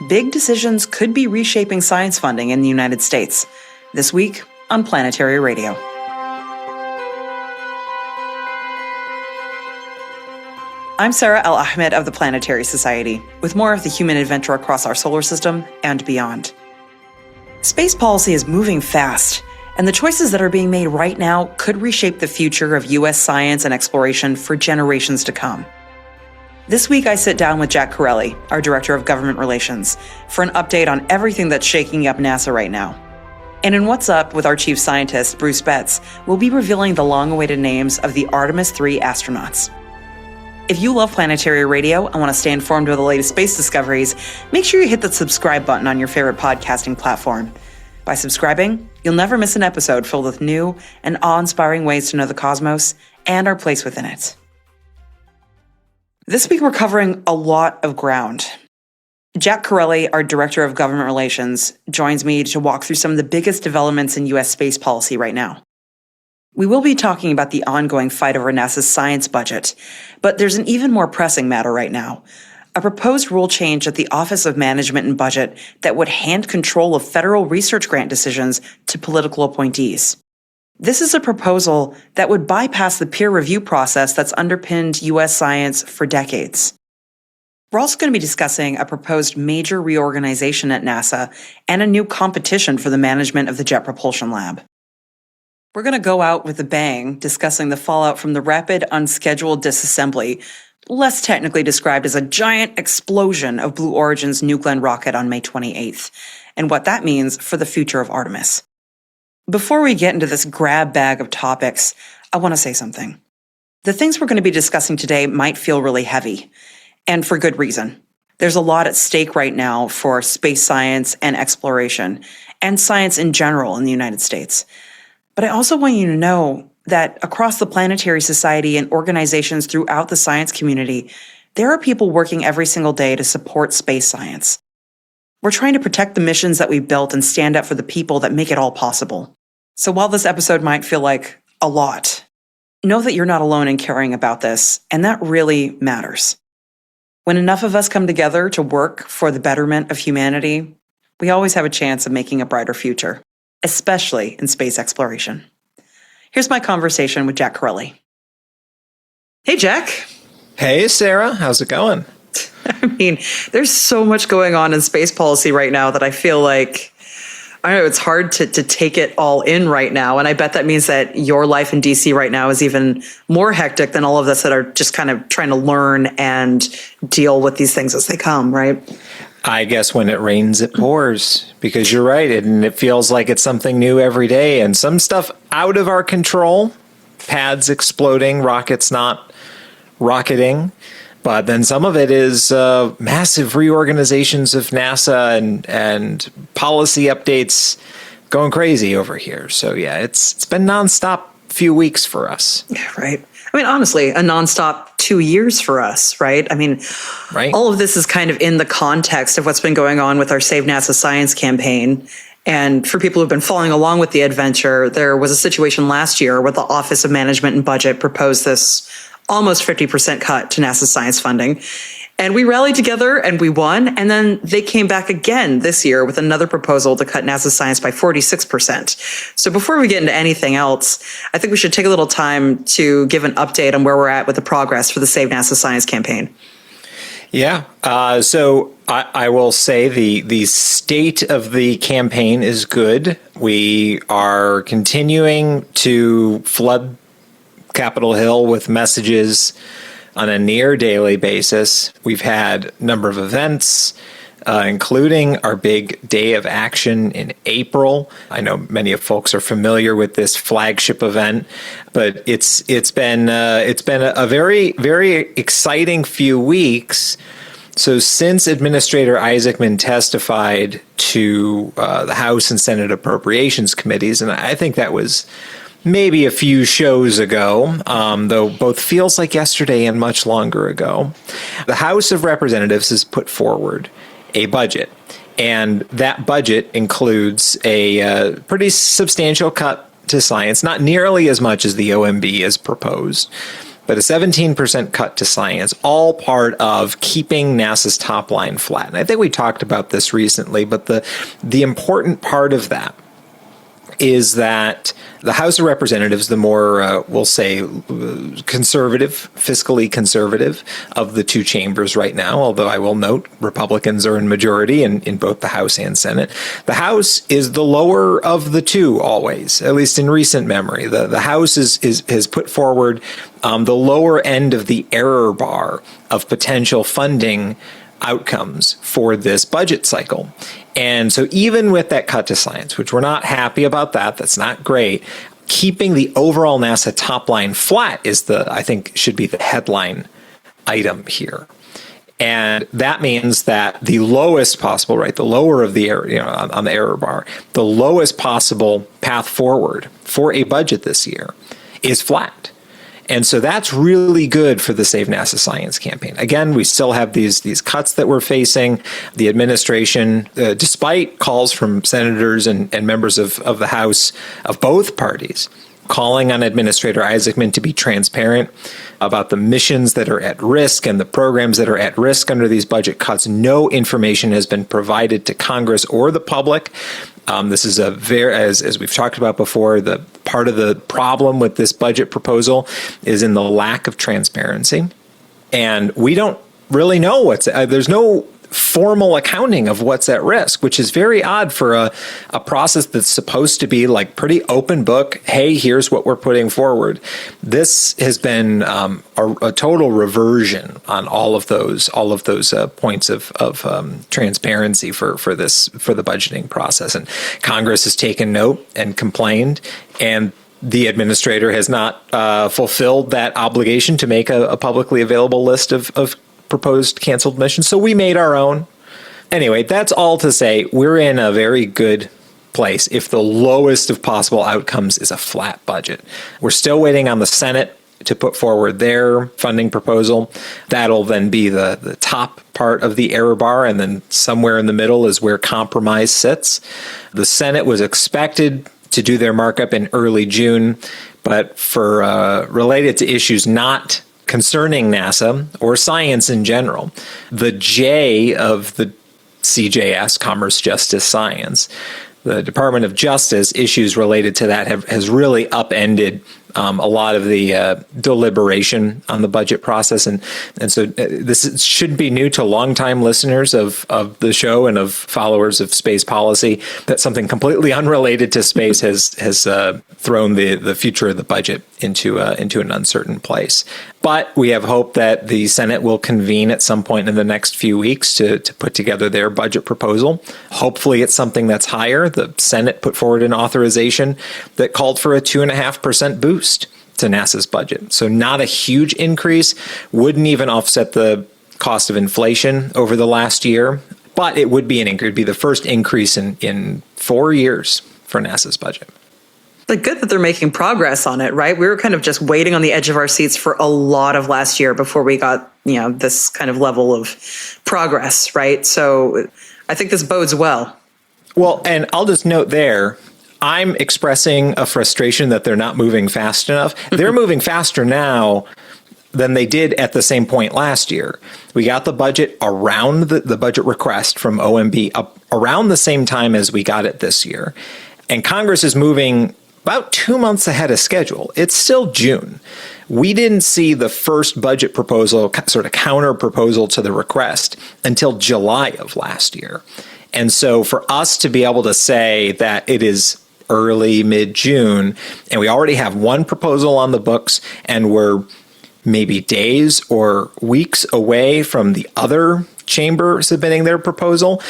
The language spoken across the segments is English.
big decisions could be reshaping science funding in the United States. This week on Planetary Radio. I'm Sarah Al-Ahmed of the Planetary Society, with more of the human adventure across our solar system and beyond. Space policy is moving fast, and the choices that are being made right now could reshape the future of U.S. science and exploration for generations to come. This week, I sit down with Jack Corelli, our Director of Government Relations, for an update on everything that's shaking up NASA right now. And in What's Up with our Chief Scientist, Bruce Betts, we'll be revealing the long-awaited names of the Artemis III astronauts. If you love Planetary Radio and want to stay informed of the latest space discoveries, make sure you hit the subscribe button on your favorite podcasting platform. By subscribing, you'll never miss an episode filled with new and awe-inspiring ways to know the cosmos and our place within it. This week, we're covering a lot of ground. Jack Corelli, our Director of Government Relations, joins me to walk through some of the biggest developments in U.S. space policy right now. We will be talking about the ongoing fight over NASA's science budget, but there's an even more pressing matter right now. A proposed rule change at the Office of Management and Budget that would hand control of federal research grant decisions to political appointees. This is a proposal that would bypass the peer review process that's underpinned U.S. science for decades. We're also going to be discussing a proposed major reorganization at NASA and a new competition for the management of the Jet Propulsion Lab. We're going to go out with a bang, discussing the fallout from the rapid, unscheduled disassembly, less technically described as a giant explosion of Blue Origin's New Glenn rocket on May 28th, and what that means for the future of Artemis. Before we get into this grab bag of topics, I want to say something. The things we're going to be discussing today might feel really heavy, and for good reason. There's a lot at stake right now for space science and exploration, and science in general in the United States. But I also want you to know that across the Planetary Society and organizations throughout the science community, there are people working every single day to support space science. We're trying to protect the missions that we built and stand up for the people that make it all possible. So while this episode might feel like a lot, know that you're not alone in caring about this, and that really matters. When enough of us come together to work for the betterment of humanity, we always have a chance of making a brighter future, especially in space exploration. Here's my conversation with Jack Corelli. Hey, Jack. Hey, Sarah. How's it going? I mean, there's so much going on in space policy right now that I feel like, I don't know, it's hard to take it all in right now. And I bet that means that your life in DC right now is even more hectic than all of us that are just kind of trying to learn and deal with these things as they come, right? I guess when it rains, it pours, because you're right. And it feels like it's something new every day, and some stuff out of our control, pads exploding, rockets not rocketing. But then some of it is massive reorganizations of NASA and policy updates going crazy over here. So yeah, it's been nonstop few weeks for us. Yeah, right. I mean, honestly, a nonstop 2 years for us, right? I mean, right. All of this is kind of in the context of what's been going on with our Save NASA Science campaign. And for people who've been following along with the adventure, there was a situation last year where the Office of Management and Budget proposed this almost 50% cut to NASA science funding. And we rallied together and we won. And then they came back again this year with another proposal to cut NASA science by 46%. So before we get into anything else, I think we should take a little time to give an update on where we're at with the progress for the Save NASA Science campaign. Yeah. So I will say the state of the campaign is good. We are continuing to flood Capitol Hill with messages on a near daily basis. We've had a number of events, including our big day of action in April. I know many of folks are familiar with this flagship event, but it's been a very, very exciting few weeks. So since Administrator Isaacman testified to the House and Senate Appropriations Committees, and I think that was maybe a few shows ago, though both feels like yesterday and much longer ago, the House of Representatives has put forward a budget. And that budget includes a pretty substantial cut to science, not nearly as much as the OMB has proposed, but a 17% cut to science, all part of keeping NASA's top line flat. And I think we talked about this recently, but the important part of that is that the House of Representatives, the more, we'll say, conservative, fiscally conservative of the two chambers right now, although I will note Republicans are in majority in both the House and Senate. The House is the lower of the two always, at least in recent memory. The House has put forward the lower end of the error bar of potential funding outcomes for this budget cycle. And so even with that cut to science, which we're not happy about that's not great, keeping the overall NASA top line flat is I think should be the headline item here. And that means that the lowest possible, right, the lower of the error, on the error bar, the lowest possible path forward for a budget this year is flat. And so that's really good for the Save NASA Science campaign. Again, we still have these cuts that we're facing. The administration, despite calls from senators and members of the House of both parties, calling on Administrator Isaacman to be transparent about the missions that are at risk and the programs that are at risk under these budget cuts. No information has been provided to Congress or the public. This is as we've talked about before, the part of the problem with this budget proposal is in the lack of transparency. And we don't really know there's no formal accounting of what's at risk, which is very odd for a process that's supposed to be like pretty open book. Hey, here's what we're putting forward. This has been a total reversion on all of those points of transparency for the budgeting process. And Congress has taken note and complained, and the administrator has not fulfilled that obligation to make a publicly available list of proposed canceled missions. So we made our own. Anyway, that's all to say we're in a very good place if the lowest of possible outcomes is a flat budget. We're still waiting on the Senate to put forward their funding proposal. That'll then be the top part of the error bar, and then somewhere in the middle is where compromise sits. The Senate was expected to do their markup in early June, but for related to issues not concerning NASA or science in general, the J of the CJS, Commerce, Justice, Science, the Department of Justice, issues related to that has really upended a lot of the deliberation on the budget process. And so this should be new to longtime listeners of the show and of followers of space policy, that something completely unrelated to space has thrown the future of the budget into an uncertain place. But we have hope that the Senate will convene at some point in the next few weeks to put together their budget proposal. Hopefully it's something that's higher. The Senate put forward an authorization that called for a 2.5% boost to NASA's budget. So not a huge increase, wouldn't even offset the cost of inflation over the last year, but it would be an increase. It would be the first increase in 4 years for NASA's budget. Like, good that they're making progress on it, right? We were kind of just waiting on the edge of our seats for a lot of last year before we got, this kind of level of progress, right? So I think this bodes well. Well, and I'll just note there, I'm expressing a frustration that they're not moving fast enough. They're moving faster now than they did at the same point last year. We got the budget around the budget request from OMB up around the same time as we got it this year. And Congress is moving about 2 months ahead of schedule. It's still June. We didn't see the first budget proposal, sort of counter proposal to the request, until July of last year. And so for us to be able to say that it is early, mid-June, and we already have one proposal on the books, and we're maybe days or weeks away from the other chamber submitting their proposal,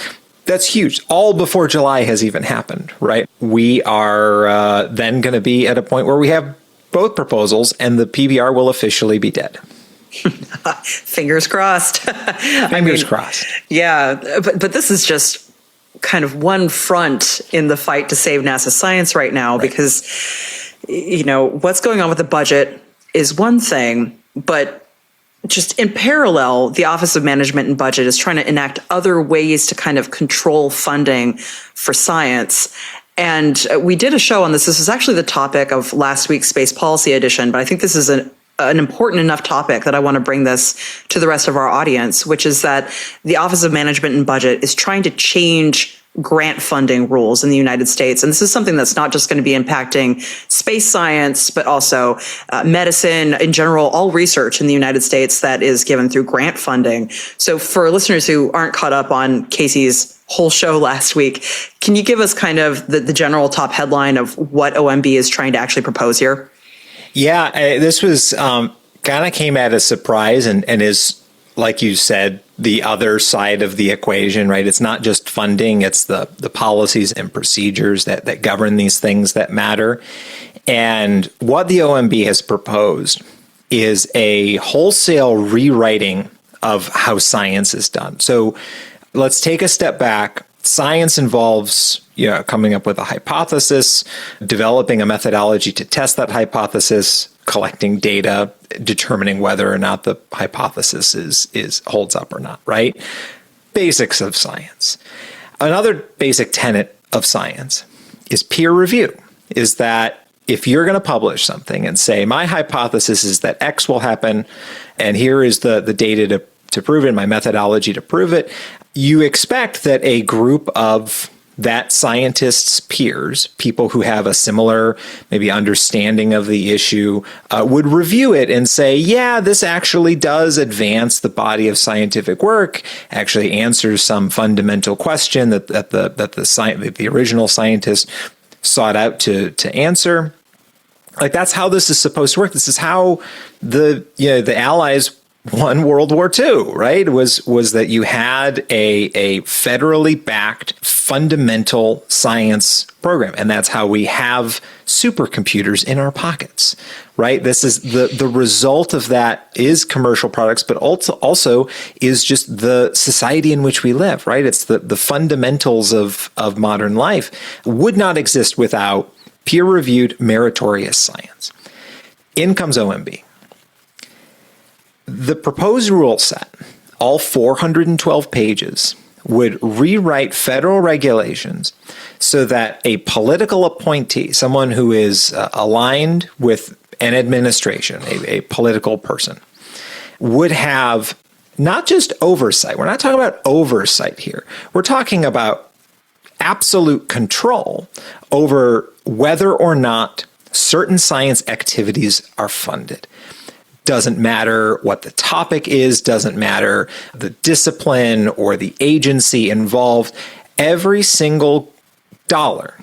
that's huge. All before July has even happened, right? We are then going to be at a point where we have both proposals, and the PBR will officially be dead. Fingers crossed. Fingers crossed. Yeah, but this is just kind of one front in the fight to save NASA science right now, right? Because, what's going on with the budget is one thing, but just in parallel, the Office of Management and Budget is trying to enact other ways to kind of control funding for science. And we did a show on this. This was actually the topic of last week's Space Policy Edition, but I think this is an important enough topic that I want to bring this to the rest of our audience, which is that the Office of Management and Budget is trying to change grant funding rules in the United States. And this is something that's not just going to be impacting space science, but also medicine in general, all research in the United States that is given through grant funding. So for listeners who aren't caught up on Casey's whole show last week, can you give us kind of the general top headline of what OMB is trying to actually propose here? Yeah, this was kind of came at a surprise and is, like you said, the other side of the equation, right? It's not just funding, it's the policies and procedures that govern these things that matter. And what the OMB has proposed is a wholesale rewriting of how science is done. So let's take a step back. Science involves coming up with a hypothesis, developing a methodology to test that hypothesis, collecting data, determining whether or not the hypothesis is holds up or not, right? Basics of science. Another basic tenet of science is peer review, is that if you're going to publish something and say, my hypothesis is that X will happen, and here is the data to prove it, my methodology to prove it, you expect that a group of that scientist's peers, people who have a similar maybe understanding of the issue, would review it and say, yeah, this actually does advance the body of scientific work, actually answers some fundamental question that the original scientist sought out to answer. Like, that's how this is supposed to work. This is how the Allies won World War II, right? Was that you had a federally backed fundamental science program, and that's how we have supercomputers in our pockets, right? This is the result of that is commercial products, but also is just the society in which we live, right? It's the fundamentals of modern life would not exist without peer-reviewed meritorious science. In comes OMB. The proposed rule set, all 412 pages, would rewrite federal regulations so that a political appointee, someone who is aligned with an administration, a political person, would have not just oversight. We're not talking about oversight here. We're talking about absolute control over whether or not certain science activities are funded. Doesn't matter what the topic is, doesn't matter the discipline or the agency involved. Every single dollar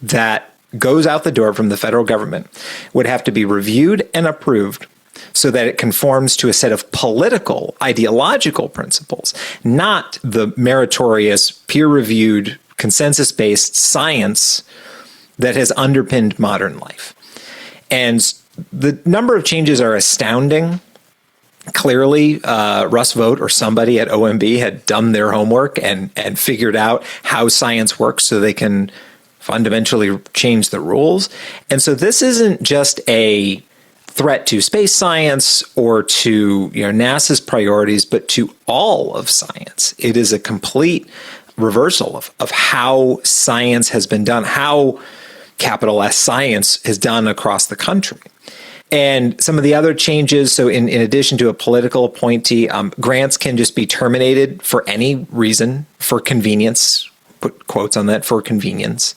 that goes out the door from the federal government would have to be reviewed and approved so that it conforms to a set of political, ideological principles, not the meritorious, peer-reviewed, consensus-based science that has underpinned modern life. And the number of changes are astounding. Clearly, Russ Vought or somebody at OMB had done their homework and figured out how science works so they can fundamentally change the rules. And so this isn't just a threat to space science or to NASA's priorities, but to all of science. It is a complete reversal of how science has been done, how capital S science is done across the country. And some of the other changes, so in addition to a political appointee, grants can just be terminated for any reason, for convenience, put quotes on that, for convenience.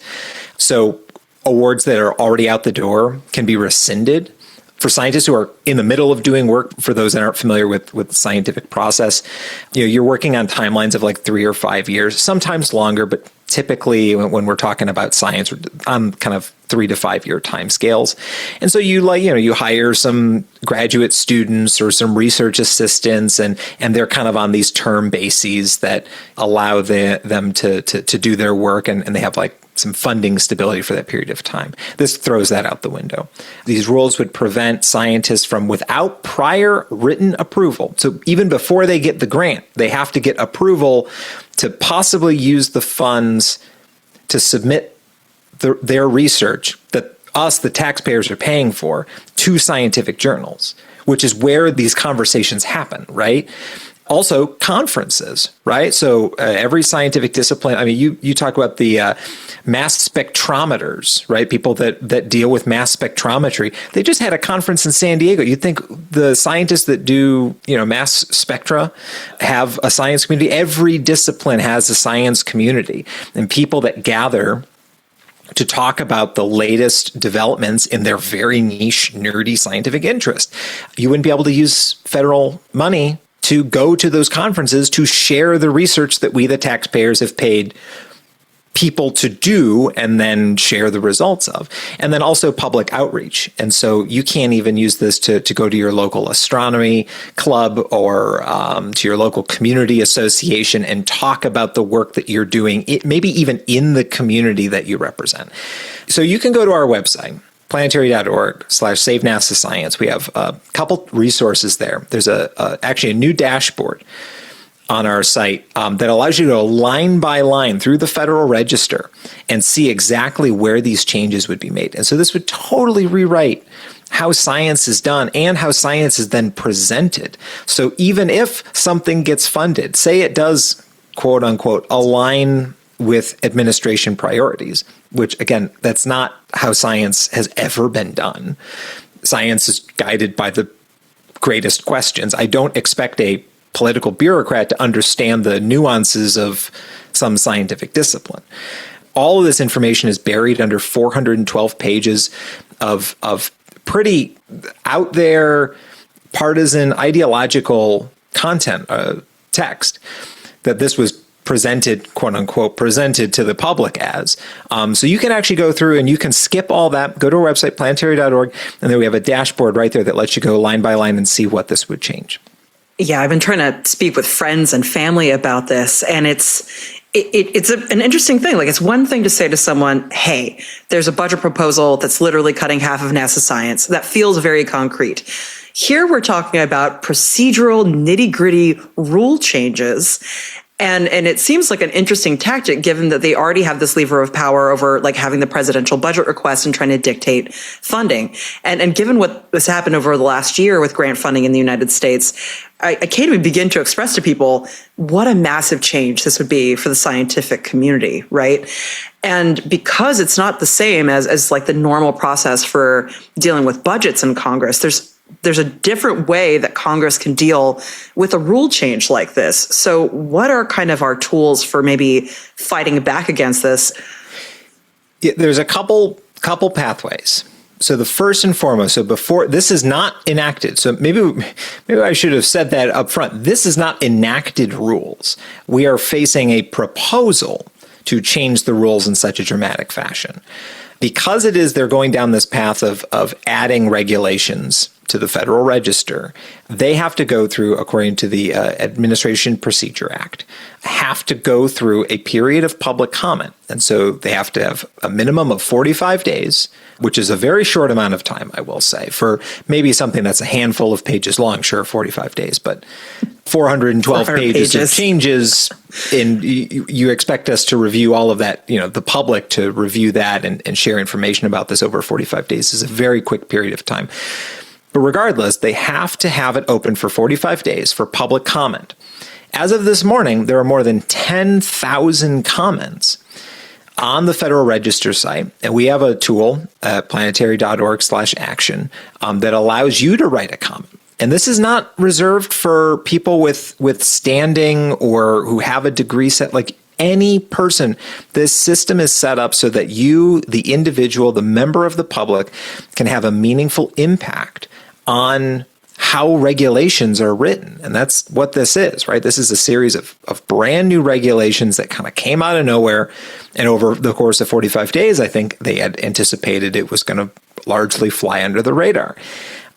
So awards that are already out the door can be rescinded. For scientists who are in the middle of doing work, for those that aren't familiar with the scientific process, you're working on timelines of like 3 or 5 years, sometimes longer, but typically when we're talking about science, we're on kind of 3 to 5 year timescales. And so you hire some graduate students or some research assistants, and they're kind of on these term bases that allow them to do their work, and they have like some funding stability for that period of time. This throws that out the window. These rules would prevent scientists from, without prior written approval, so even before they get the grant, they have to get approval to possibly use the funds to submit their research that us, the taxpayers, are paying for to scientific journals, which is where these conversations happen, right? Also, conferences, right? So every scientific discipline, I mean, you talk about the mass spectrometers, right? People that deal with mass spectrometry. They just had a conference in San Diego. You'd think the scientists that do, mass spectra have a science community. Every discipline has a science community, and people that gather to talk about the latest developments in their very niche, nerdy scientific interest. You wouldn't be able to use federal money to go to those conferences to share the research that we, the taxpayers, have paid people to do and then share the results of. And then also public outreach. And so you can't even use this to go to your local astronomy club or to your local community association and talk about the work that you're doing, maybe even in the community that you represent. So you can go to our website, planetary.org/Save NASA Science. We have a couple resources there. There's actually a new dashboard on our site that allows you to go line by line through the Federal Register and see exactly where these changes would be made. And so this would totally rewrite how science is done and how science is then presented. So even if something gets funded, say it does, quote unquote, align with administration priorities, which again, that's not how science has ever been done. Science is guided by the greatest questions. I don't expect a political bureaucrat to understand the nuances of some scientific discipline. All of this information is buried under 412 pages of pretty out there, partisan, ideological content, text that this was presented, quote unquote, presented to the public as. So you can actually go through and you can skip all that, go to our website, planetary.org, and then we have a dashboard right there that lets you go line by line and see what this would change. Yeah, I've been trying to speak with friends and family about this, and it's an interesting thing. Like, it's one thing to say to someone, hey, there's a budget proposal that's literally cutting half of NASA science. That feels very concrete. Here we're talking about procedural, nitty-gritty rule changes. And it seems like an interesting tactic, given that they already have this lever of power over like having the presidential budget request and trying to dictate funding. And given what has happened over the last year with grant funding in the United States, I can't even begin to express to people what a massive change this would be for the scientific community, right? And because it's not the same as like the normal process for dealing with budgets in Congress, there's a different way that Congress can deal with a rule change like this. So what are kind of our tools for maybe fighting back against this? Yeah, there's a couple pathways. So the first and foremost, so before this is not enacted. So maybe I should have said that up front. This is not enacted rules. We are facing a proposal to change the rules in such a dramatic fashion. Because they're going down this path of adding regulations to the Federal Register, they have to go through, according to the Administration Procedure Act, have to go through a period of public comment. And so they have to have a minimum of 45 days, which is a very short amount of time, I will say, for maybe something that's a handful of pages long. Sure, 45 days, but 412 pages of changes, and you expect us to review all of that, the public to review that and share information about this over 45 days is a very quick period of time. But regardless, they have to have it open for 45 days for public comment. As of this morning, there are more than 10,000 comments on the Federal Register site. And we have a tool at planetary.org/action that allows you to write a comment. And this is not reserved for people with standing or who have a degree set, like any person. This system is set up so that you, the individual, the member of the public, can have a meaningful impact on how regulations are written. And that's what this is, right? This is a series of brand new regulations that kind of came out of nowhere. And over the course of 45 days, I think they had anticipated it was going to largely fly under the radar.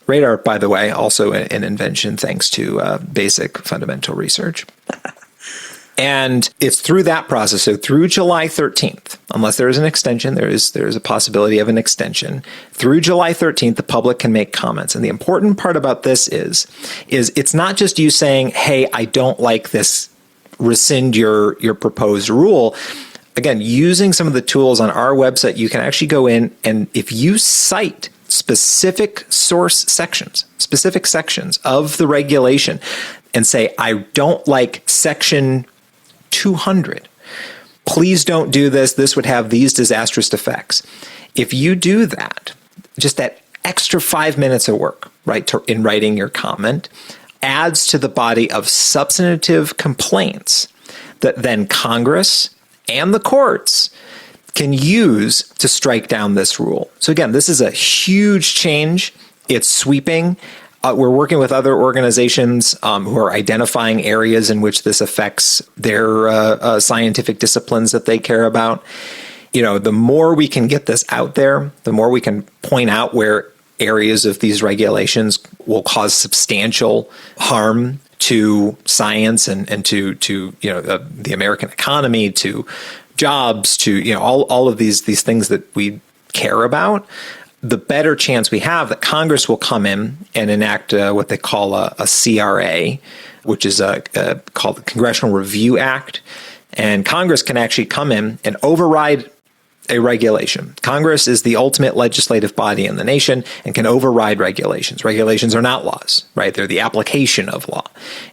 Radar, by the way, also an invention thanks to basic fundamental research. And it's through that process, so through July 13th, unless there is an extension, there is a possibility of an extension. Through July 13th, the public can make comments. And the important part about this is it's not just you saying, hey, I don't like this, rescind your proposed rule. Again, using some of the tools on our website, you can actually go in and if you cite specific specific sections of the regulation and say, I don't like section 200. Please don't do this. This would have these disastrous effects. If you do that, just that extra 5 minutes of work, right, in writing your comment, adds to the body of substantive complaints that then Congress and the courts can use to strike down this rule. So again, this is a huge change. It's sweeping. We're working with other organizations who are identifying areas in which this affects their scientific disciplines that they care about. The more we can get this out there, the more we can point out where areas of these regulations will cause substantial harm to science and to the American economy, to jobs, to all of these things that we care about. The better chance we have that Congress will come in and enact what they call a CRA, which is called the Congressional Review Act. And Congress can actually come in and override a regulation. Congress is the ultimate legislative body in the nation and can override regulations. Regulations are not laws, right? They're the application of law.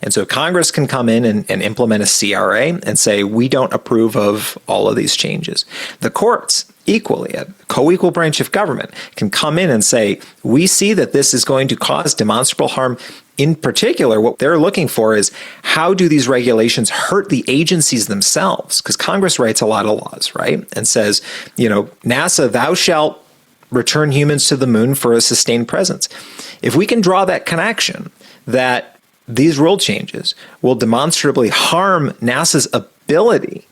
And so Congress can come in and implement a CRA and say, we don't approve of all of these changes. The courts, equally, a co-equal branch of government, can come in and say, we see that this is going to cause demonstrable harm. In particular, what they're looking for is, how do these regulations hurt the agencies themselves? Because Congress writes a lot of laws, right? And says, NASA, thou shalt return humans to the moon for a sustained presence. If we can draw that connection that these rule changes will demonstrably harm NASA's ability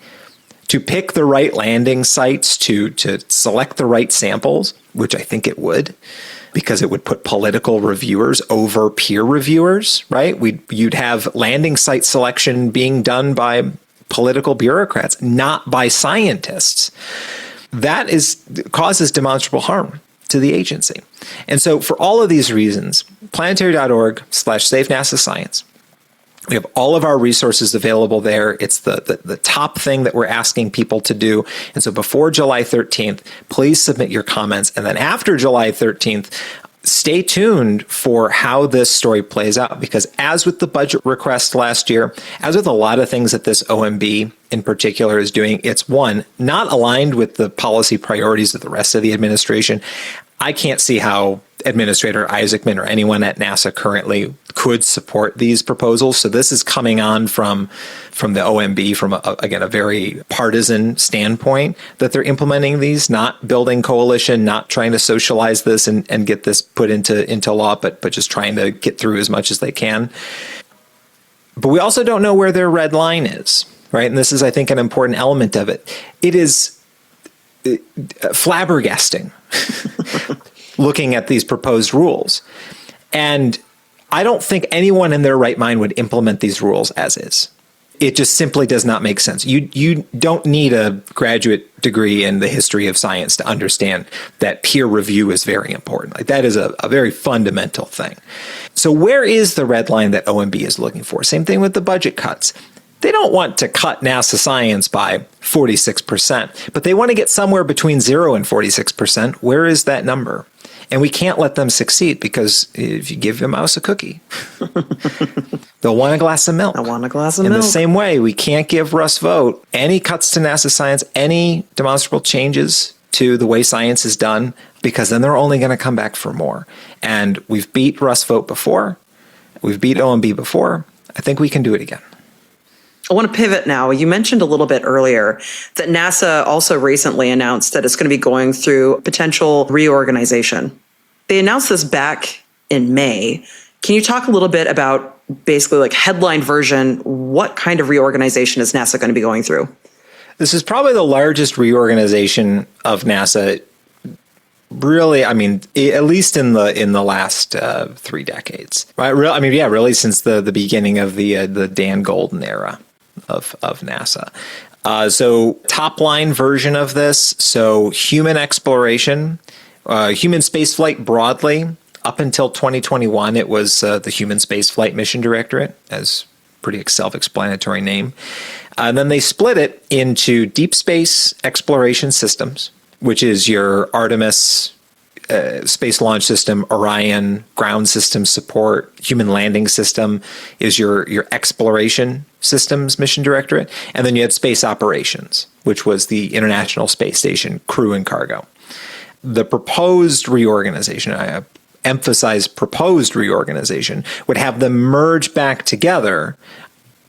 to pick the right landing sites, to select the right samples, which I think it would, because it would put political reviewers over peer reviewers, right? You'd have landing site selection being done by political bureaucrats, not by scientists. That causes demonstrable harm to the agency. And so for all of these reasons, planetary.org/Save NASA Science. We have all of our resources available there. It's the top thing that we're asking people to do. And so before July 13th, please submit your comments. And then after July 13th, stay tuned for how this story plays out. Because as with the budget request last year, as with a lot of things that this OMB in particular is doing, it's not aligned with the policy priorities of the rest of the administration. I can't see how Administrator Isaacman or anyone at NASA currently could support these proposals. So this is coming on from the OMB, from a very partisan standpoint, that they're implementing these, not building coalition, not trying to socialize this and get this put into law, but just trying to get through as much as they can. But we also don't know where their red line is, right? And this is, I think, an important element of it. It is flabbergasting looking at these proposed rules. And I don't think anyone in their right mind would implement these rules as is. It just simply does not make sense. You don't need a graduate degree in the history of science to understand that peer review is very important. Like, that is a very fundamental thing. So where is the red line that OMB is looking for? Same thing with the budget cuts. They don't want to cut NASA science by 46%, but they want to get somewhere between 0 and 46%. Where is that number? And we can't let them succeed, because if you give a mouse a cookie, they'll want a glass of milk. I want a glass of milk. In milk. the same way, we can't give Russ Vought any cuts to NASA science, any demonstrable changes to the way science is done, because then they're only going to come back for more. And we've beat Russ Vought before. We've beat OMB before. I think we can do it again. I want to pivot now. You mentioned a little bit earlier that NASA also recently announced that it's going to be going through potential reorganization. They announced this back in May. Can you talk a little bit about, basically, like, headline version, what kind of reorganization is NASA going to be going through? This is probably the largest reorganization of NASA, really, I mean, at least in the last 3 decades. Right? Really since the beginning of the Dan Golden era of NASA. So top line version of this, so human exploration, human spaceflight broadly. Up until 2021, it was the Human Spaceflight Mission Directorate, as pretty self-explanatory name. And then they split it into deep space exploration systems, which is your Artemis Space Launch System, Orion, Ground System Support, Human Landing System is your Exploration Systems Mission Directorate. And then you had Space Operations, which was the International Space Station crew and cargo. The proposed reorganization, I emphasize proposed reorganization, would have them merge back together,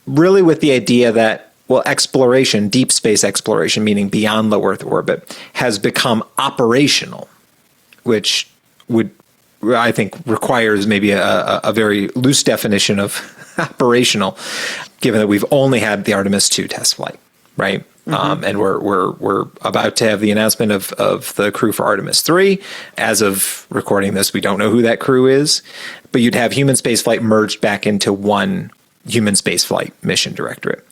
really with the idea that, well, exploration, deep space exploration, meaning beyond low Earth orbit, has become operational, which would, I think, requires maybe a very loose definition of operational, given that we've only had the Artemis II test flight, right? Mm-hmm. And we're about to have the announcement of the crew for Artemis III. As of recording this, we don't know who that crew is, but you'd have human spaceflight merged back into one human spaceflight mission directorate.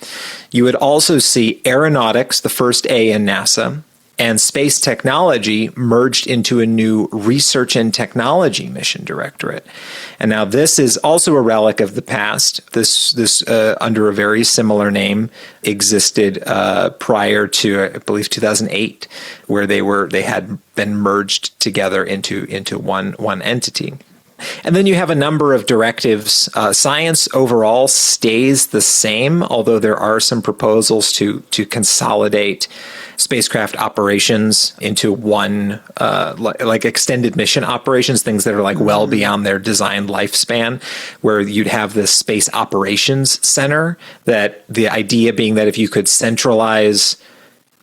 You would also see aeronautics, the first A in NASA, and space technology merged into a new research and technology mission directorate. And now this is also a relic of the past. This under a very similar name existed prior to, I believe, 2008, where they had been merged together into one entity. And then you have a number of directives. Science overall stays the same, although there are some proposals to consolidate spacecraft operations into one, like extended mission operations, things that are like well beyond their designed lifespan, where you'd have this Space Operations Center, that the idea being that if you could centralize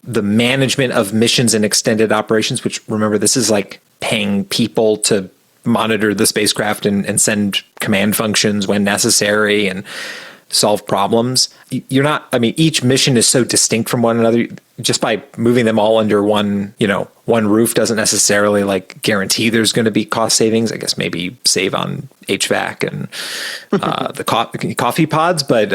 the management of missions and extended operations, which, remember, this is like paying people to monitor the spacecraft and send command functions when necessary and solve problems. You're not, I mean, each mission is so distinct from one another. Just by moving them all under one roof doesn't necessarily like guarantee there's going to be cost savings. I guess maybe save on HVAC and the coffee pods, but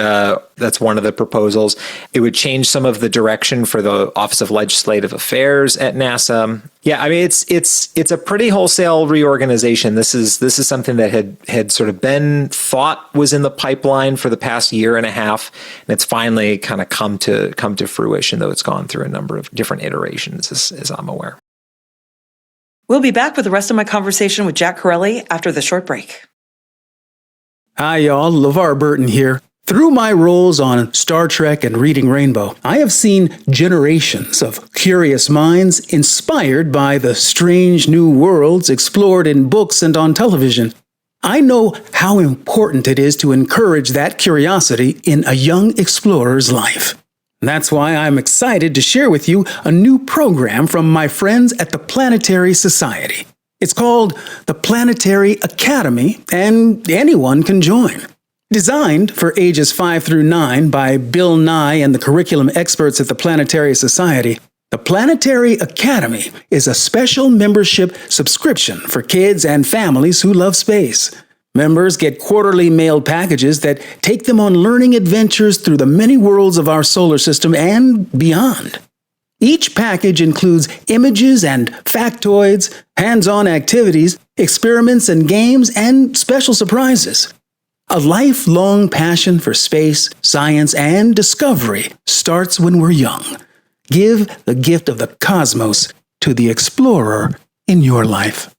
that's one of the proposals. It would change some of the direction for the Office of Legislative Affairs at NASA. Yeah, I mean, it's a pretty wholesale reorganization. This is something that had sort of been thought was in the pipeline for the past year and a half, and it's finally kind of come to fruition, though it's gone through a number of different iterations, as I'm aware. We'll be back with the rest of my conversation with Jack Corelli after the short break. Hi, y'all. LeVar Burton here. Through my roles on Star Trek and Reading Rainbow, I have seen generations of curious minds inspired by the strange new worlds explored in books and on television. I know how important it is to encourage that curiosity in a young explorer's life. That's why I'm excited to share with you a new program from my friends at the Planetary Society. It's called the Planetary Academy, and anyone can join. Designed for ages 5 through 9 by Bill Nye and the curriculum experts at the Planetary Society, the Planetary Academy is a special membership subscription for kids and families who love space. Members get quarterly mailed packages that take them on learning adventures through the many worlds of our solar system and beyond. Each package includes images and factoids, hands-on activities, experiments and games, and special surprises. A lifelong passion for space, science, and discovery starts when we're young. Give the gift of the cosmos to the explorer in your life.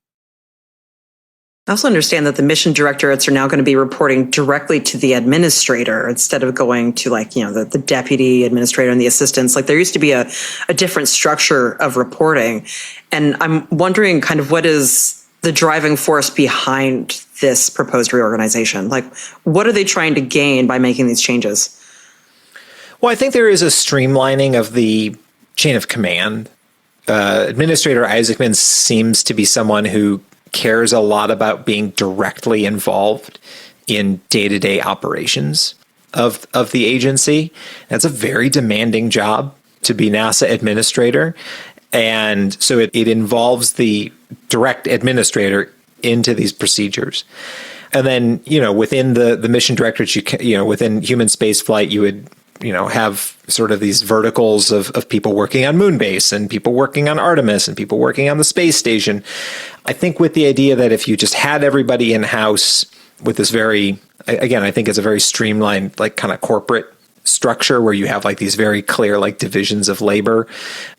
I also understand that the mission directorates are now going to be reporting directly to the administrator instead of going to the deputy administrator and the assistants. Like there used to be a different structure of reporting. And I'm wondering kind of what is the driving force behind this proposed reorganization? Like what are they trying to gain by making these changes? Well, I think there is a streamlining of the chain of command. Administrator Isaacman seems to be someone who cares a lot about being directly involved in day-to-day operations of the agency. That's a very demanding job to be NASA administrator. And so it involves the direct administrator into these procedures. And then, within the mission directorates, within human spaceflight, you would have sort of these verticals of people working on Moonbase and people working on Artemis and people working on the space station. I think with the idea that if you just had everybody in-house with this I think it's a very streamlined, like kind of corporate structure where you have like these very clear like divisions of labor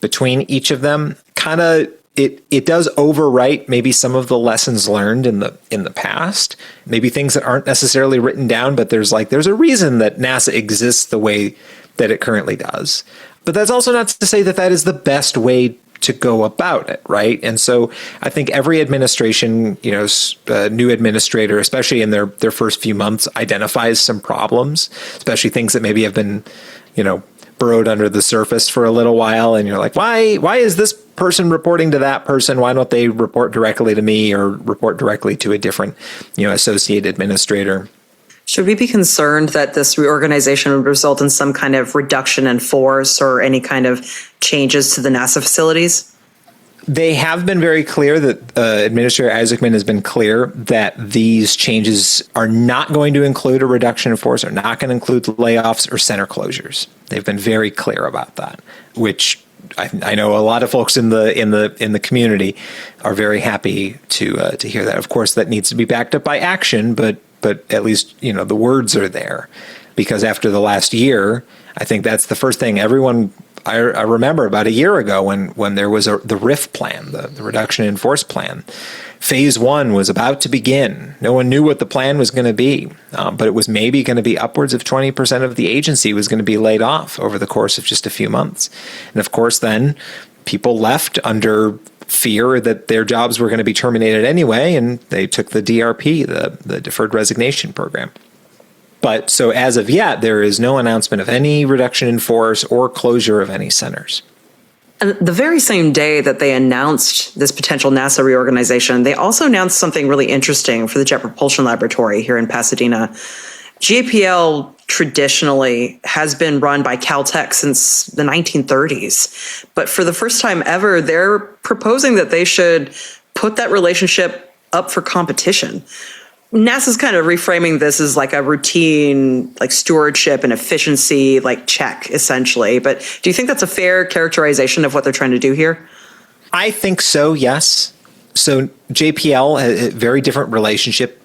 between each of them, kind of it does overwrite maybe some of the lessons learned in the past, maybe things that aren't necessarily written down, but there's a reason that NASA exists the way that it currently does. But that's also not to say that that is the best way to go about it, right? And so I think every administration, new administrator, especially in their first few months, identifies some problems, especially things that maybe have been, burrowed under the surface for a little while. And you're like, why is this person reporting to that person? Why don't they report directly to me or report directly to a different, associate administrator? Should we be concerned that this reorganization would result in some kind of reduction in force or any kind of changes to the NASA facilities? They have been very clear that Administrator Isaacman has been clear that these changes are not going to include a reduction in force, are not going to include layoffs or center closures. They've been very clear about that, which I know a lot of folks in the community are very happy to hear that. Of course, that needs to be backed up by action, but at least the words are there, because after the last year, I think that's the first thing everyone. I remember about a year ago when there was the RIF plan, the reduction in force plan. Phase 1 was about to begin. No one knew what the plan was going to be, but it was maybe going to be upwards of 20% of the agency was going to be laid off over the course of just a few months. And of course, then people left under fear that their jobs were going to be terminated anyway, and they took the DRP, the Deferred Resignation Program. But so as of yet, there is no announcement of any reduction in force or closure of any centers. And the very same day that they announced this potential NASA reorganization, they also announced something really interesting for the Jet Propulsion Laboratory here in Pasadena. JPL traditionally has been run by Caltech since the 1930s. But for the first time ever, they're proposing that they should put that relationship up for competition. NASA's kind of reframing this as like a routine, like stewardship and efficiency, like check, essentially. But do you think that's a fair characterization of what they're trying to do here? I think so, yes. So JPL has a very different relationship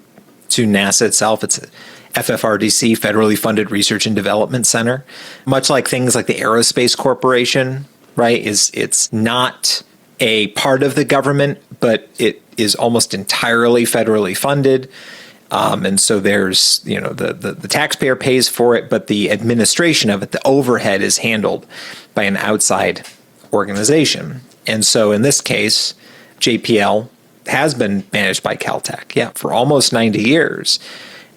to NASA itself. It's a FFRDC, Federally Funded Research and Development Center. Much like things like the Aerospace Corporation, right? It's not a part of the government, but it is almost entirely federally funded. And so there's, the taxpayer pays for it, but the administration of it, the overhead is handled by an outside organization. And so in this case, JPL has been managed by Caltech, for almost 90 years.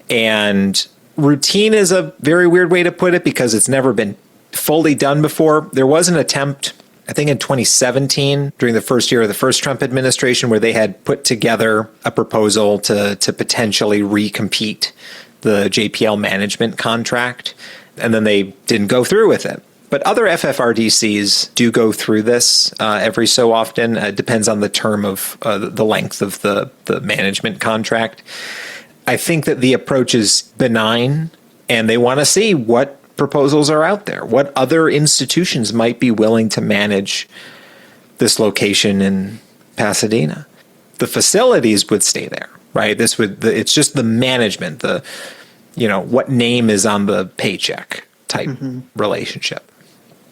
And routine is a very weird way to put it because it's never been fully done before. There was an attempt, I think in 2017, during the first year of the first Trump administration, where they had put together a proposal to potentially recompete the JPL management contract, and then they didn't go through with it. But other FFRDCs do go through this every so often. It depends on the term of the length of the management contract. I think that the approach is benign, and they want to see what proposals are out there. What other institutions might be willing to manage this location in Pasadena? The facilities would stay there, right? It's just the management, what name is on the paycheck type relationship.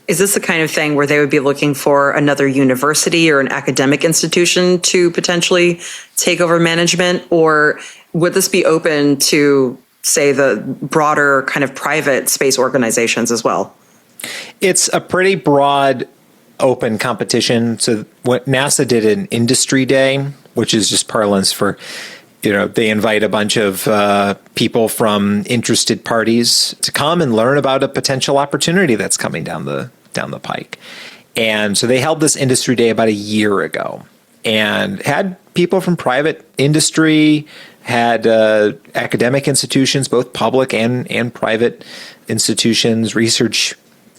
Is this the kind of thing where they would be looking for another university or an academic institution to potentially take over management? Or would this be open to, say, the broader kind of private space organizations as well? It's a pretty broad, open competition. So what NASA did an industry day, which is just parlance for, they invite a bunch of people from interested parties to come and learn about a potential opportunity that's coming down the pike. And so they held this industry day about a year ago and had people from private industry, had academic institutions, both public and private institutions, research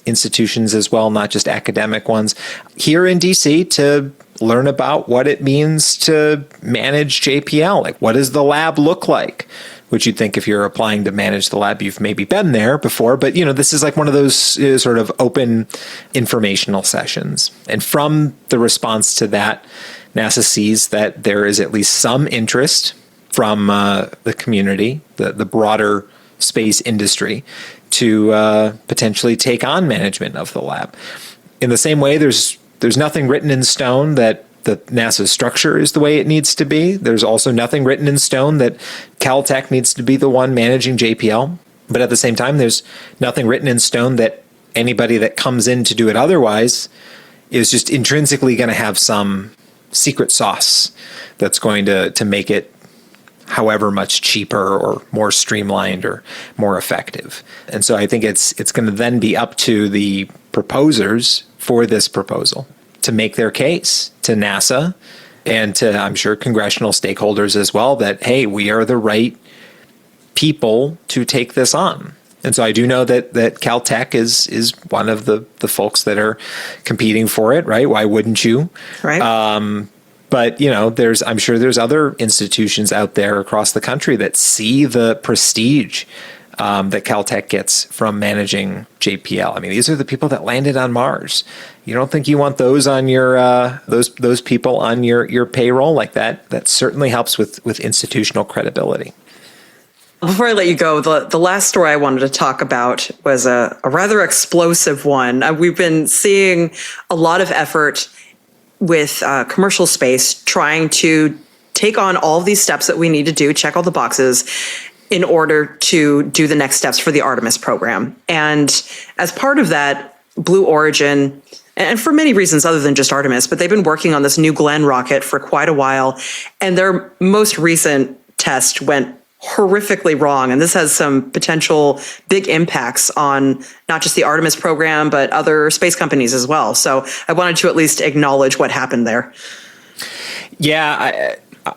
institutions as well, not just academic ones, here in DC to learn about what it means to manage JPL. Like, what does the lab look like? Which you'd think if you're applying to manage the lab, you've maybe been there before. But, this is like one of those sort of open informational sessions. And from the response to that, NASA sees that there is at least some interest from the community, the broader space industry, to potentially take on management of the lab. In the same way, there's nothing written in stone that that NASA's structure is the way it needs to be. There's also nothing written in stone that Caltech needs to be the one managing JPL. But at the same time, there's nothing written in stone that anybody that comes in to do it otherwise is just intrinsically going to have some secret sauce that's going to make it however much cheaper or more streamlined or more effective. And so I think it's going to then be up to the proposers for this proposal to make their case to NASA and to, I'm sure, congressional stakeholders as well, that, hey, we are the right people to take this on. And so I do know that Caltech is one of the folks that are competing for it, right? Why wouldn't you? Right. But, I'm sure there's other institutions out there across the country that see the prestige that Caltech gets from managing JPL. I mean, these are the people that landed on Mars. You don't think you want those on your those people on your payroll like that? That certainly helps with institutional credibility. Before I let you go, the last story I wanted to talk about was a rather explosive one. We've been seeing a lot of effort with commercial space trying to take on all of these steps that we need to do, check all the boxes in order to do the next steps for the Artemis program. And as part of that, Blue Origin, and for many reasons other than just Artemis, but they've been working on this New Glenn rocket for quite a while. And their most recent test went horrifically wrong. And this has some potential big impacts on not just the Artemis program, but other space companies as well. So I wanted to at least acknowledge what happened there. Yeah,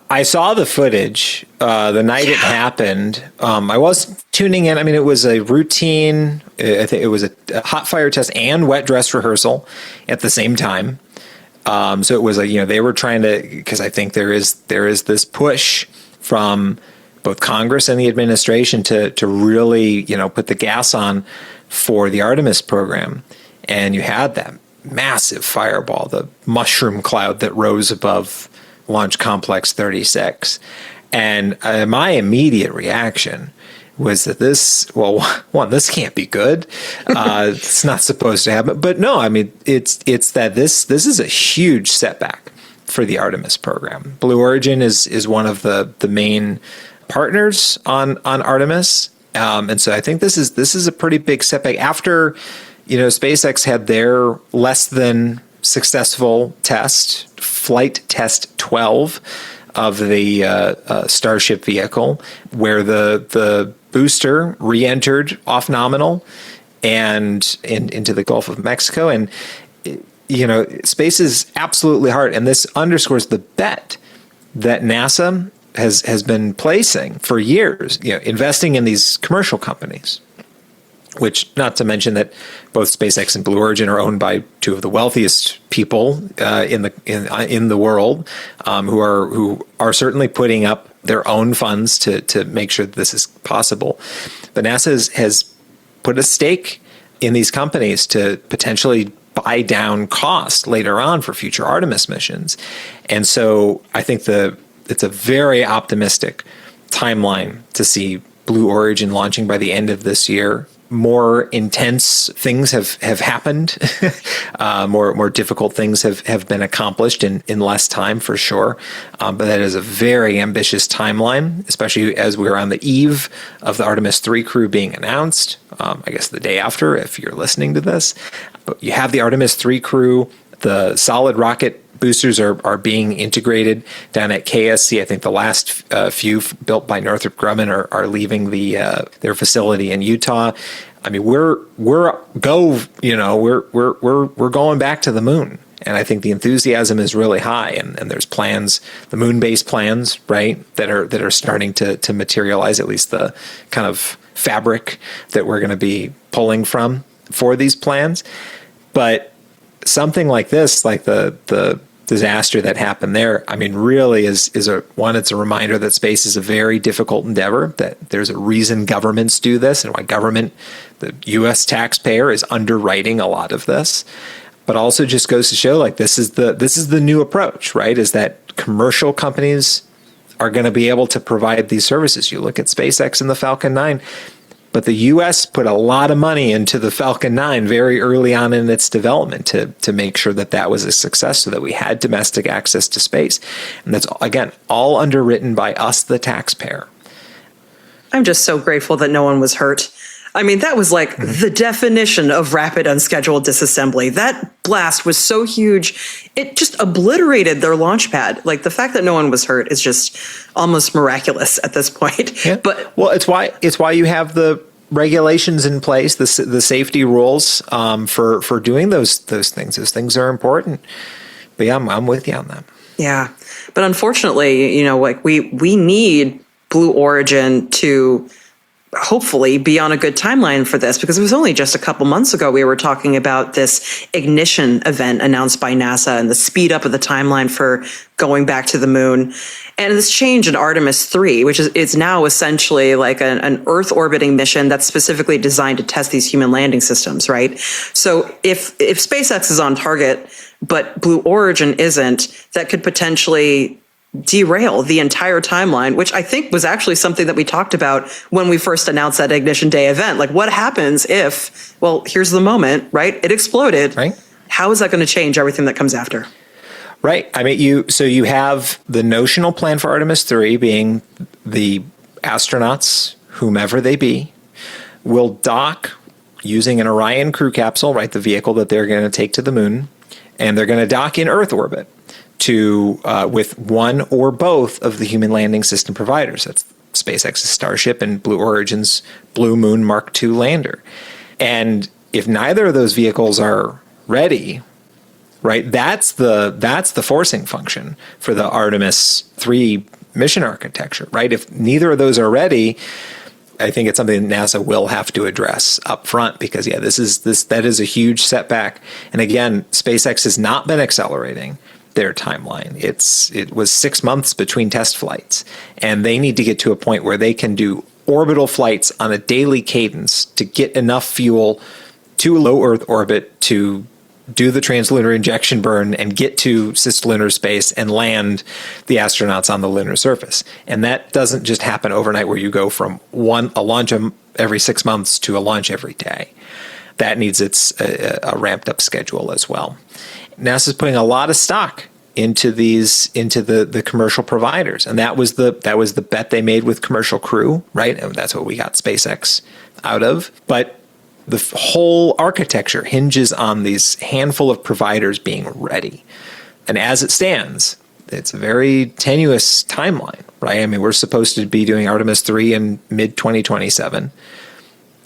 I saw the footage the night it happened. I was tuning in. I mean, it was a routine, I think it was a hot fire test and wet dress rehearsal at the same time. So it was they were trying to, because I think there is this push from both Congress and the administration to really, put the gas on for the Artemis program. And you had that massive fireball, the mushroom cloud that rose above Launch Complex 36. And my immediate reaction was that this can't be good. It's not supposed to happen. But no, I mean, it's that this is a huge setback for the Artemis program. Blue Origin is one of the main partners on Artemis. And so I think this is a pretty big setback after, SpaceX had their less than successful test, flight test 12 of the Starship vehicle, where the booster re-entered off nominal and into the Gulf of Mexico. And, space is absolutely hard. And this underscores the bet that NASA has been placing for years, investing in these commercial companies, which, not to mention that both SpaceX and Blue Origin are owned by two of the wealthiest people in the world, who are certainly putting up their own funds to make sure that this is possible. But NASA has put a stake in these companies to potentially buy down cost later on for future Artemis missions. And so I think it's a very optimistic timeline to see Blue Origin launching by the end of this year. More intense things have happened. More difficult things have been accomplished in less time, for sure. But that is a very ambitious timeline, especially as we're on the eve of the Artemis III crew being announced. I guess the day after, if you're listening to this. But you have the Artemis III crew. The solid rocket boosters are being integrated down at KSC. I think the last few built by Northrop Grumman are leaving their facility in Utah. I mean, we're going back to the moon, and I think the enthusiasm is really high. And there's plans, the moon-based plans, right, that are starting to materialize. At least the kind of fabric that we're going to be pulling from for these plans. But something like this, like the disaster that happened there, I mean, really it's a reminder that space is a very difficult endeavor, that there's a reason governments do this and why the U.S. taxpayer is underwriting a lot of this. But also just goes to show, like, this is the new approach, right? Is that commercial companies are going to be able to provide these services. You look at SpaceX and the Falcon 9, But the U.S. put a lot of money into the Falcon 9 very early on in its development to make sure that that was a success, so that we had domestic access to space. And that's, again, all underwritten by us, the taxpayer. I'm just so grateful that no one was hurt. I mean, that was like the definition of rapid unscheduled disassembly. That blast was so huge, it just obliterated their launch pad. Like, the fact that no one was hurt is just almost miraculous at this point. Yeah. But well, it's why you have the regulations in place, the safety rules for doing those things. Those things are important. But yeah, I'm with you on that. Yeah, but unfortunately, like we need Blue Origin to hopefully be on a good timeline for this, because it was only just a couple months ago we were talking about this ignition event announced by NASA and the speed up of the timeline for going back to the moon. And this change in Artemis III, which is now essentially like an Earth orbiting mission that's specifically designed to test these human landing systems, right? So if SpaceX is on target, but Blue Origin isn't, that could potentially derail the entire timeline, which I think was actually something that we talked about when we first announced that Ignition Day event. Like, what happens if, well, here's the moment, right? It exploded. Right. How is that going to change everything that comes after? Right. I mean, you have the notional plan for Artemis III being the astronauts, whomever they be, will dock using an Orion crew capsule, right, the vehicle that they're going to take to the moon, and they're going to dock in Earth orbit with one or both of the human landing system providers. That's SpaceX's Starship and Blue Origin's Blue Moon Mark II lander. And if neither of those vehicles are ready, right, that's the forcing function for the Artemis III mission architecture, right? If neither of those are ready, I think it's something that NASA will have to address up front, because that is a huge setback. And again, SpaceX has not been accelerating their timeline. It was 6 months between test flights, and they need to get to a point where they can do orbital flights on a daily cadence to get enough fuel to low Earth orbit to do the translunar injection burn and get to cislunar space and land the astronauts on the lunar surface. And that doesn't just happen overnight, where you go from a launch every 6 months to a launch every day. That needs a ramped up schedule as well. NASA's putting a lot of stock into the commercial providers, and that was the bet they made with Commercial Crew, right? And that's what we got SpaceX out of. But the whole architecture hinges on these handful of providers being ready. And as it stands, it's a very tenuous timeline, right? I mean, we're supposed to be doing Artemis III in mid-2027.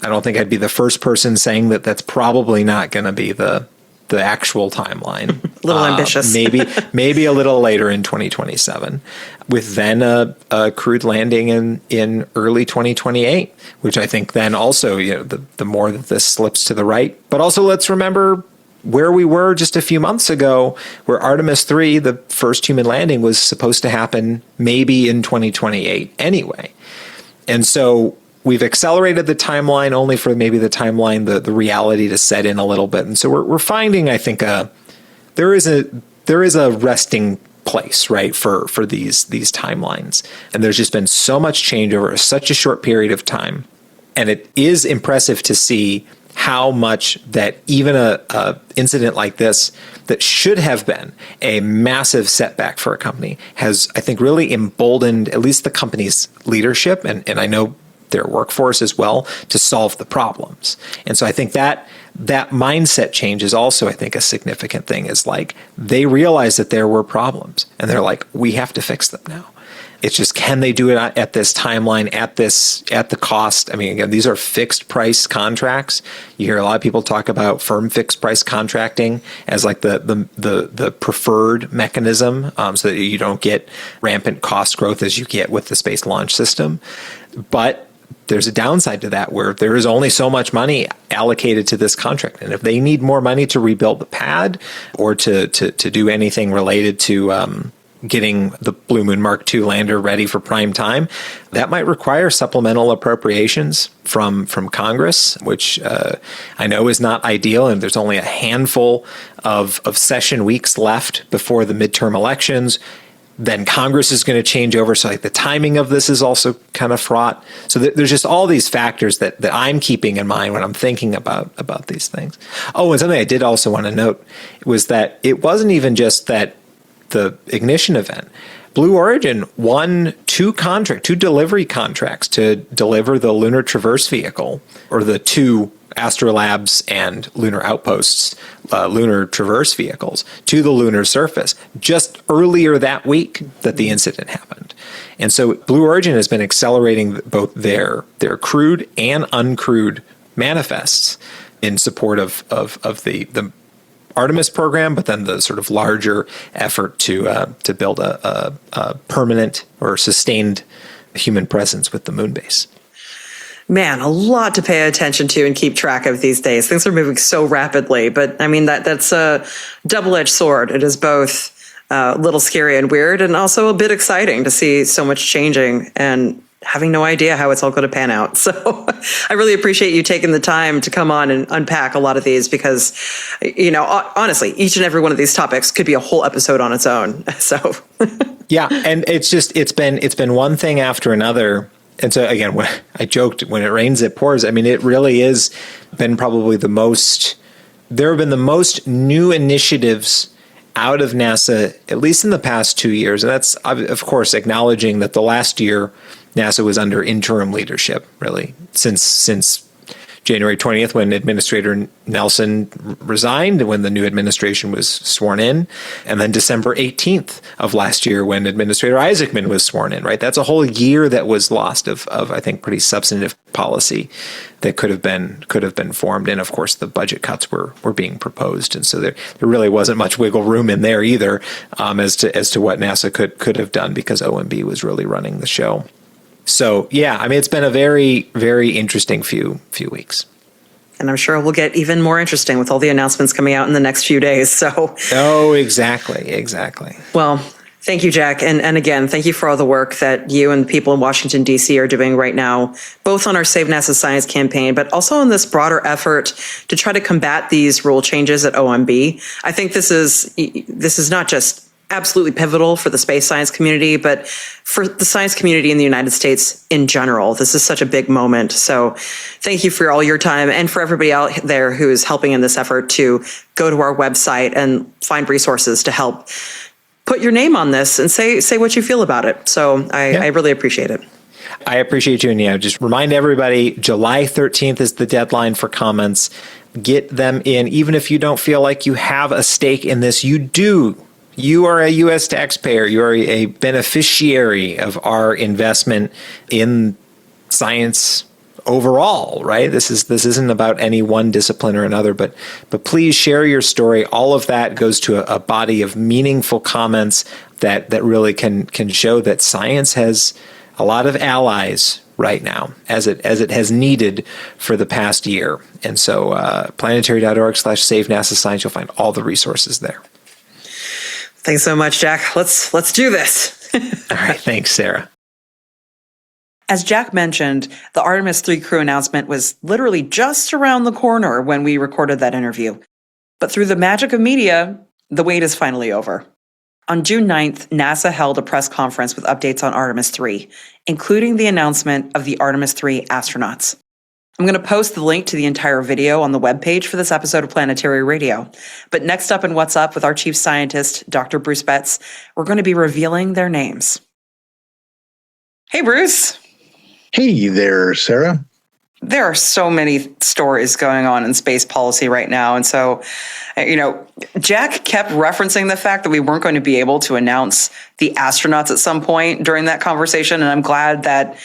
I don't think I'd be the first person saying that that's probably not going to be the actual timeline. A little ambitious. maybe a little later in 2027, with then a crewed landing in early 2028, which I think then also, the more that this slips to the right. But also, let's remember where we were just a few months ago, where Artemis III, the first human landing, was supposed to happen maybe in 2028 anyway. And so we've accelerated the timeline only for maybe the timeline, the reality to set in a little bit. And so we're finding, I think, there is a resting place, right, for these timelines. And there's just been so much change over such a short period of time. And it is impressive to see how much that even a incident like this, that should have been a massive setback for a company, has, I think, really emboldened at least the company's leadership, and I know their workforce as well, to solve the problems. And so I think that mindset change is also, I think, a significant thing, is like they realize that there were problems and they're like, we have to fix them now. It's just, can they do it at this timeline, at the cost? I mean, again, these are fixed price contracts. You hear a lot of people talk about firm fixed price contracting as like the preferred mechanism, so that you don't get rampant cost growth as you get with the Space Launch System. But there's a downside to that, where there is only so much money allocated to this contract. And if they need more money to rebuild the pad or to do anything related to getting the Blue Moon Mark II lander ready for prime time, that might require supplemental appropriations from Congress, which I know is not ideal. And there's only a handful of session weeks left before the midterm elections. then Congress is going to change over. So like the timing of this is also kind of fraught. So there's just all these factors that I'm keeping in mind when I'm thinking about these things. Oh, and something I did also want to note was that it wasn't even just that the ignition event. Blue Origin won two delivery contracts to deliver the Lunar Traverse Vehicle, or the two Astrolabs and Lunar Outposts Lunar Traverse vehicles, to the lunar surface just earlier that week that the incident happened. And so Blue Origin has been accelerating both their crewed and uncrewed manifests in support of the Artemis program, but then the sort of larger effort to build a permanent or sustained human presence with the moon base. Man, a lot to pay attention to and keep track of these days. Things are moving so rapidly, but I mean, that's a double-edged sword. It is both a little scary and weird, and also a bit exciting to see so much changing and having no idea how it's all going to pan out. So I really appreciate you taking the time to come on and unpack a lot of these, because, honestly, each and every one of these topics could be a whole episode on its own. So yeah, and it's been one thing after another. And so again, when I joked, when it rains, it pours. I mean, it really is been probably there have been the most new initiatives out of NASA, at least in the past 2 years. And that's, of course, acknowledging that the last year NASA was under interim leadership, really, since January 20th, when Administrator Nelson resigned, when the new administration was sworn in, and then December 18th of last year, when Administrator Isaacman was sworn in, right? That's a whole year that was lost of I think, pretty substantive policy that could have been formed. And of course, the budget cuts were being proposed. And so there really wasn't much wiggle room in there either, as to what NASA could have done, because OMB was really running the show. So, yeah, I mean, it's been a very, very interesting few weeks. And I'm sure we'll get even more interesting with all the announcements coming out in the next few days. So, oh, exactly. Well, thank you, Jack. And again, thank you for all the work that you and the people in Washington, D.C. are doing right now, both on our Save NASA Science campaign, but also in this broader effort to try to combat these rule changes at OMB. I think this is not just absolutely pivotal for the space science community, but for the science community in the United States in general. This is such a big moment. So thank you for all your time, and for everybody out there who is helping in this effort to go to our website and find resources to help put your name on this and say what you feel about it. So I really appreciate it. I appreciate you. And just remind everybody, July 13th is the deadline for comments. Get them in. Even if you don't feel like you have a stake in this, you do. You are a U.S. taxpayer. You are a beneficiary of our investment in science overall, right? This isn't about any one discipline or another, but please share your story. All of that goes to a body of meaningful comments that really can show that science has a lot of allies right now, as it has needed for the past year. And so planetary.org/save NASA Science, you'll find all the resources there. Thanks so much, Jack. Let's do this. All right. Thanks, Sarah. As Jack mentioned, the Artemis III crew announcement was literally just around the corner when we recorded that interview. But through the magic of media, the wait is finally over. On June 9th, NASA held a press conference with updates on Artemis III, including the announcement of the Artemis III astronauts. I'm going to post the link to the entire video on the webpage for this episode of Planetary Radio. But next up in What's Up with our chief scientist, Dr. Bruce Betts, we're going to be revealing their names. Hey, Bruce. Hey there, Sarah. There are so many stories going on in space policy right now. And so, Jack kept referencing the fact that we weren't going to be able to announce the astronauts at some point during that conversation. And I'm glad that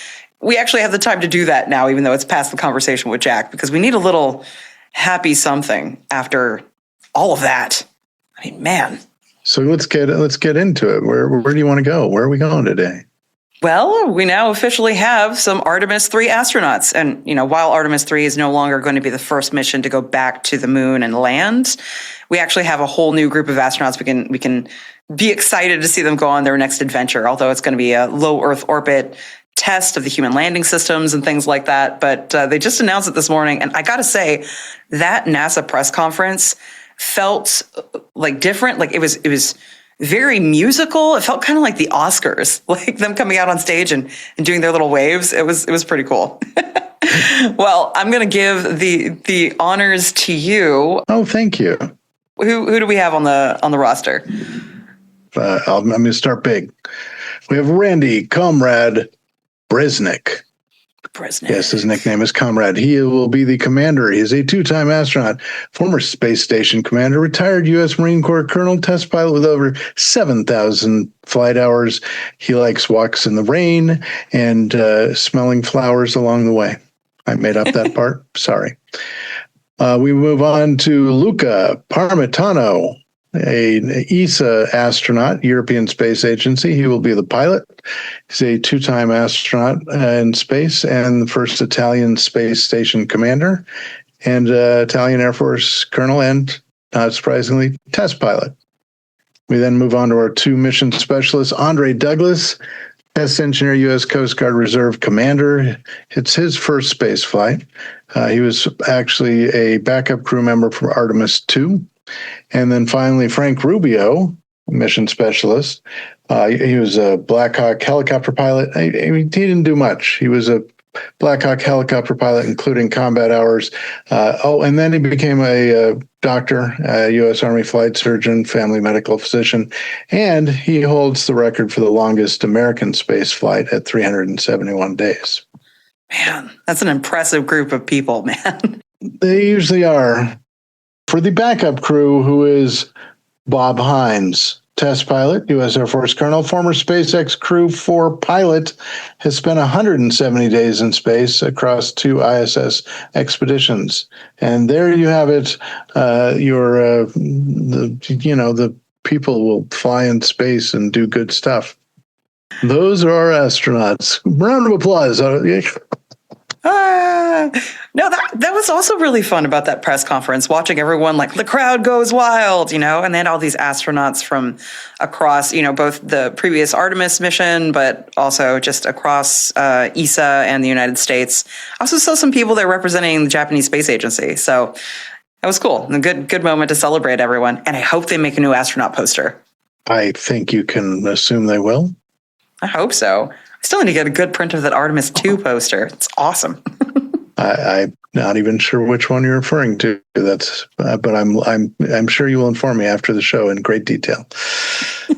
we actually have the time to do that now, even though it's past the conversation with Jack, because we need a little happy something after all of that. I mean, man. So let's get into it. Where do you want to go? Where are we going today? Well, we now officially have some Artemis III astronauts. And, while Artemis III is no longer going to be the first mission to go back to the moon and land, we actually have a whole new group of astronauts. We can be excited to see them go on their next adventure, although it's going to be a low Earth orbit test of the human landing systems and things like that. But they just announced it this morning. And I got to say, that NASA press conference felt like different. Like it was very musical. It felt kind of like the Oscars, like them coming out on stage and doing their little waves. It was pretty cool. Well, I'm going to give the honors to you. Oh, thank you. Who do we have on the roster? I'm going to start big. We have Randy Comrade Bresnik. Yes, his nickname is Comrade. He will be the commander. He is a 2-time astronaut, former space station commander, retired U.S. Marine Corps colonel, test pilot with over 7,000 flight hours. He likes walks in the rain and smelling flowers along the way. I made up that part. Sorry. We move on to Luca Parmitano, an ESA astronaut, European Space Agency. He will be the pilot. He's a 2-time astronaut in space and the first Italian space station commander and Italian Air Force colonel and, not surprisingly, test pilot. We then move on to our 2 mission specialists, Andre Douglas, test engineer, U.S. Coast Guard Reserve commander. It's his first space flight. He was actually a backup crew member for Artemis II. And then finally, Frank Rubio, mission specialist. He was a Black Hawk helicopter pilot. He didn't do much. He was a Black Hawk helicopter pilot, including combat hours. And then he became a doctor, a U.S. Army flight surgeon, family medical physician, and he holds the record for the longest American space flight at 371 days. Man, that's an impressive group of people, man. They usually are. For the backup crew, who is Bob Hines, test pilot, U.S. Air Force colonel, former SpaceX Crew 4 pilot, has spent 170 days in space across 2 ISS expeditions. And there you have it. The people will fly in space and do good stuff. Those are our astronauts. Round of applause. No, that was also really fun about that press conference, watching everyone, like, the crowd goes wild, and then all these astronauts from across, both the previous Artemis mission, but also just across ESA and the United States. I also saw some people there representing the Japanese Space Agency. So that was cool. A good moment to celebrate everyone. And I hope they make a new astronaut poster. I think you can assume they will. I hope so. I still need to get a good print of that Artemis II poster. It's awesome. I'm not even sure which one you're referring to. But I'm sure you will inform me after the show in great detail.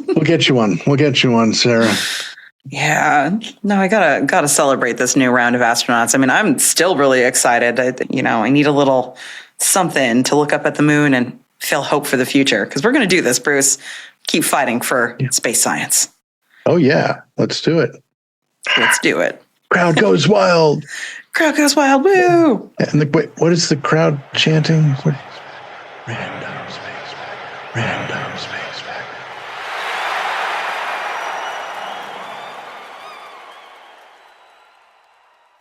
We'll get you one. We'll get you one, Sarah. Yeah. No, I gotta celebrate this new round of astronauts. I mean, I'm still really excited. I need a little something to look up at the moon and feel hope for the future, because we're going to do this, Bruce. Keep fighting for space science. Oh yeah, let's do it. Let's do it. Crowd goes wild. Crowd goes wild. Woo! And wait, what is the crowd chanting? Random space back. Random space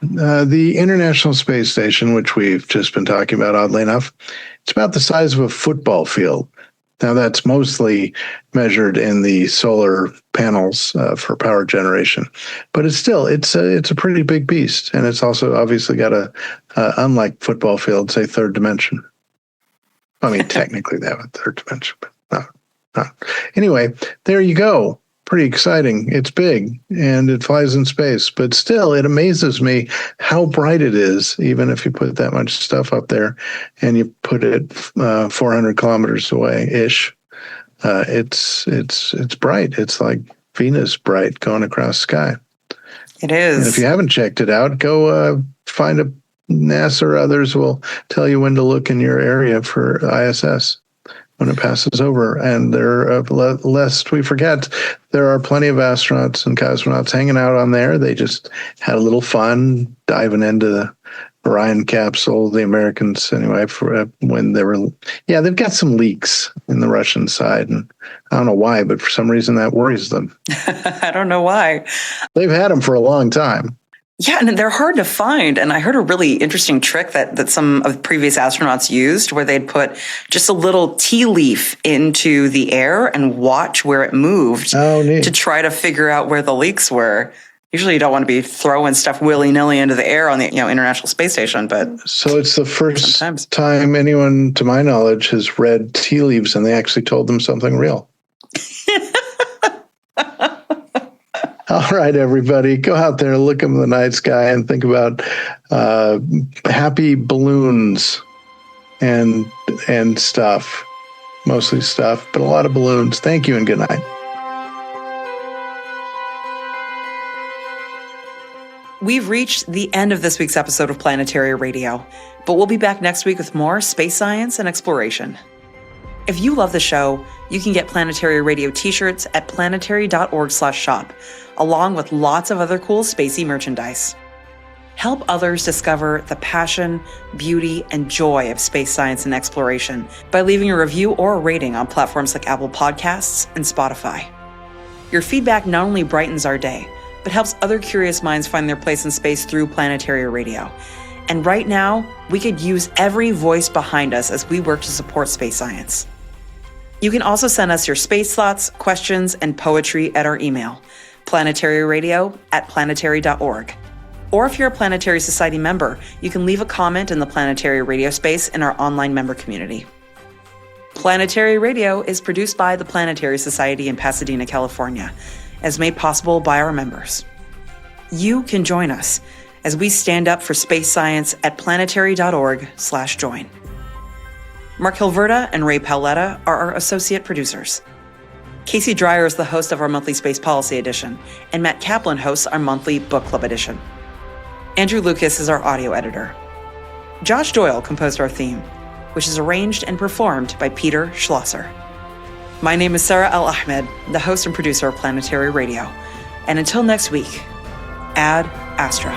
back. The International Space Station, which we've just been talking about, oddly enough, it's about the size of a football field. Now, that's mostly measured in the solar panels for power generation, but it's a pretty big beast, and it's also obviously got unlike football fields, a third dimension. I mean, technically they have a third dimension, but not. Anyway, there you go. Pretty exciting. It's big and it flies in space, but still it amazes me how bright it is, even if you put that much stuff up there and you put it 400 kilometers away ish. It's bright. It's like Venus bright going across the sky. It is. And if you haven't checked it out, go find a NASA or others will tell you when to look in your area for ISS. When it passes over, and lest we forget, there are plenty of astronauts and cosmonauts hanging out on there. They just had a little fun diving into the Orion capsule, the Americans anyway, for when they were, they've got some leaks in the Russian side, and I don't know why, but for some reason that worries them. I don't know why. They've had them for a long time. Yeah, and they're hard to find. And I heard a really interesting trick that some of the previous astronauts used, where they'd put just a little tea leaf into the air and watch where it moved to try to figure out where the leaks were. Usually you don't want to be throwing stuff willy-nilly into the air on the International Space Station, but so it's the first time anyone, to my knowledge, has read tea leaves and they actually told them something real. All right, everybody, go out there, look up in the night sky, and think about happy balloons and stuff. Mostly stuff, but a lot of balloons. Thank you and good night. We've reached the end of this week's episode of Planetary Radio, but we'll be back next week with more space science and exploration. If you love the show, you can get Planetary Radio t-shirts at planetary.org/shop, along with lots of other cool spacey merchandise. Help others discover the passion, beauty, and joy of space science and exploration by leaving a review or a rating on platforms like Apple Podcasts and Spotify. Your feedback not only brightens our day, but helps other curious minds find their place in space through Planetary Radio. And right now, we could use every voice behind us as we work to support space science. You can also send us your space thoughts, questions, and poetry at our email, planetaryradio@planetary.org. Or if you're a Planetary Society member, you can leave a comment in the Planetary Radio space in our online member community. Planetary Radio is produced by the Planetary Society in Pasadena, California, as made possible by our members. You can join us as we stand up for space science at planetary.org/join. Mark Hilverda and Ray Paoletta are our associate producers. Casey Dreyer is the host of our monthly Space Policy Edition, and Matt Kaplan hosts our monthly Book Club Edition. Andrew Lucas is our audio editor. Josh Doyle composed our theme, which is arranged and performed by Peter Schlosser. My name is Sarah Al-Ahmed, the host and producer of Planetary Radio. And until next week, Ad Astra.